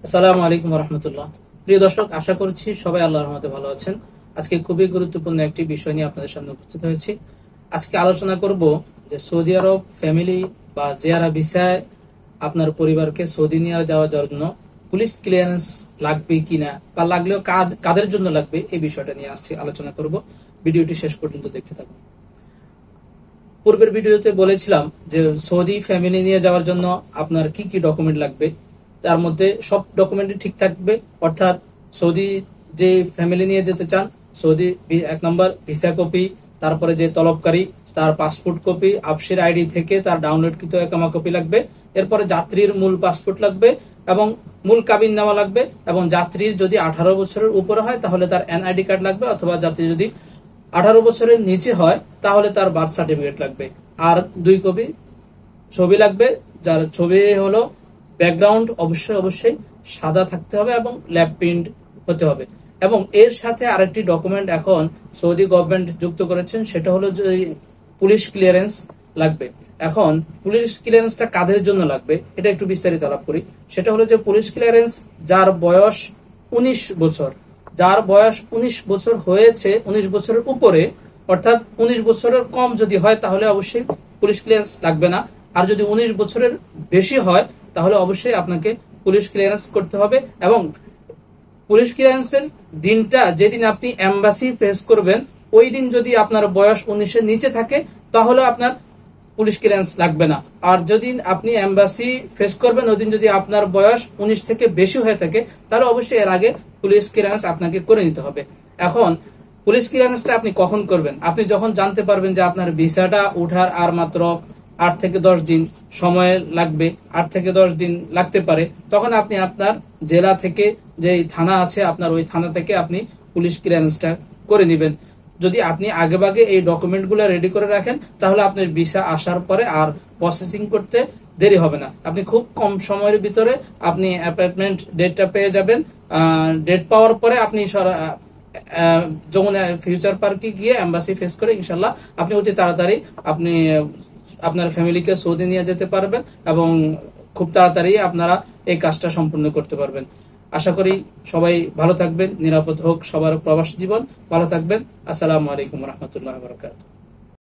আসসালামু আলাইকুম রহমতুল্লাহ। প্রিয় দর্শক, আশা করছি সবাই আল্লাহর রহমতে ভালো আছেন। আজকে খুবই গুরুত্বপূর্ণ একটি বিষয় নিয়ে আপনাদের সামনে উপস্থিত হয়েছি। আজকে আলোচনা করব যে সৌদি আরব ফ্যামিলি বা জিয়ারা ভিসায় আপনার পরিবারকে সৌদি নিয়ে যাওয়ার জন্য পুলিশ ক্লিয়ারেন্স লাগবে কিনা বা লাগলেও কাদের জন্য লাগবে এই বিষয়টা নিয়ে আজকে আলোচনা করব। ভিডিওটি শেষ পর্যন্ত দেখতে থাকুন। পূর্বের ভিডিওতে বলেছিলাম যে সৌদি ফ্যামিলি নিয়ে যাওয়ার জন্য আপনার কি কি ডকুমেন্ট লাগবে। তার মধ্যে সব ডকুমেন্টই ঠিক থাকবে, অর্থাৎ সৌদি যে ফ্যামিলি নিয়ে যেতে চান, সৌদি 1 নম্বর ভিসা কপি, তারপরে যে তলবকারী তার পাসপোর্ট কপি, আফসির আইডি থেকে তার ডাউনলোডকৃত একামা কপি লাগবে। এরপরে যাত্রীর মূল পাসপোর্ট লাগবে এবং মূল কাবিননামা লাগবে, এবং যাত্রীর যদি 18 বছরের উপরে হয় তাহলে তার এনআইডি কার্ড লাগবে, অথবা যাত্রী যদি 18 বছরের নিচে হয় তাহলে তার বার্থ সার্টিফিকেট লাগবে। আর 2 কপি ছবি লাগবে, যার ছবি হলো ব্যাকগ্রাউন্ড অবশ্যই সাদা থাকতে হবে এবং ল্যাব প্রিন্ট হতে হবে। এবং এর সাথে আরেকটি ডকুমেন্ট এখন সৌদি গভর্নমেন্ট যুক্ত করেছেন, সেটা হলো যে পুলিশ ক্লিয়ারেন্স লাগবে। এখন পুলিশ ক্লিয়ারেন্সটা কাদের জন্য লাগবে এটা একটু বিস্তারিত আলাপ করি। সেটা হলো যে পুলিশ ক্লিয়ারেন্স যার বয়স 19 বছর, যার বয়স 19 বছর হয়েছে, 19 বছরের উপরে, অর্থাৎ 19 বছরের কম যদি হয় তাহলে অবশ্যই পুলিশ ক্লিয়ারেন্স লাগবে না। আর যদি 19 বছরের বেশি হয় তাহলে অবশ্যই আপনাকে পুলিশ ক্লিয়ারেন্স করতে হবে। এবং পুলিশ ক্লিয়ারেন্সের দিনটা যেদিন আপনি এম্বাসি ফেস করবেন, ওই দিন যদি আপনার বয়স 19-এর নিচে থাকে তাহলে আপনার পুলিশ ক্লিয়ারেন্স লাগবে না। আর যদি আপনি এম্বাসি ফেস করবেন ওই দিন যদি আপনার বয়স 19 থেকে বেশি হয়ে থাকে তাহলে অবশ্যই এর আগে পুলিশ ক্লিয়ারেন্স আপনাকে করে নিতে হবে। এখন পুলিশ ক্লিয়ারেন্সটা আপনি কখন করবেন? আপনি যখন জানতে পারবেন যে আপনার ভিসাটা ওঠার আর মাত্র 8 থেকে 10 দিন সময় লাগবে, 8 থেকে 10 দিন লাগতে পারে, তখন আপনি আপনার জেলা থেকে যে থানা আছে আপনার ওই থানা থেকে আপনি পুলিশ ক্লিয়ারেন্সটা করে নেবেন। যদি আপনি আগেভাগে এই ডকুমেন্টগুলো রেডি করে রাখেন তাহলে আপনার ভিসা আসার পরে আর প্রসেসিং করতে দেরি হবে না। আপনি খুব কম সময়ের ভিতরে আপনি অ্যাপয়েন্টমেন্ট ডেটটা পেয়ে যাবেন। ডেট পাওয়ার পরে আপনি যমুনা ফিউচার পার্কে গিয়ে এম্বাসি ফেস করে ইনশাল্লাহ আপনি অতি তাড়াতাড়ি আপনি আপনার ফ্যামিলিকে সৌদি নিয়ে যেতে পারবেন এবং খুব তাড়াতাড়ি আপনারা এই কাজটা সম্পূর্ণ করতে পারবেন। আশা করি সবাই ভালো থাকবেন, নিরাপদ হোক সবার প্রবাস জীবন। ভালো থাকবেন। আসসালামু আলাইকুম রহমতুল্লাহ বারাকাতুহু।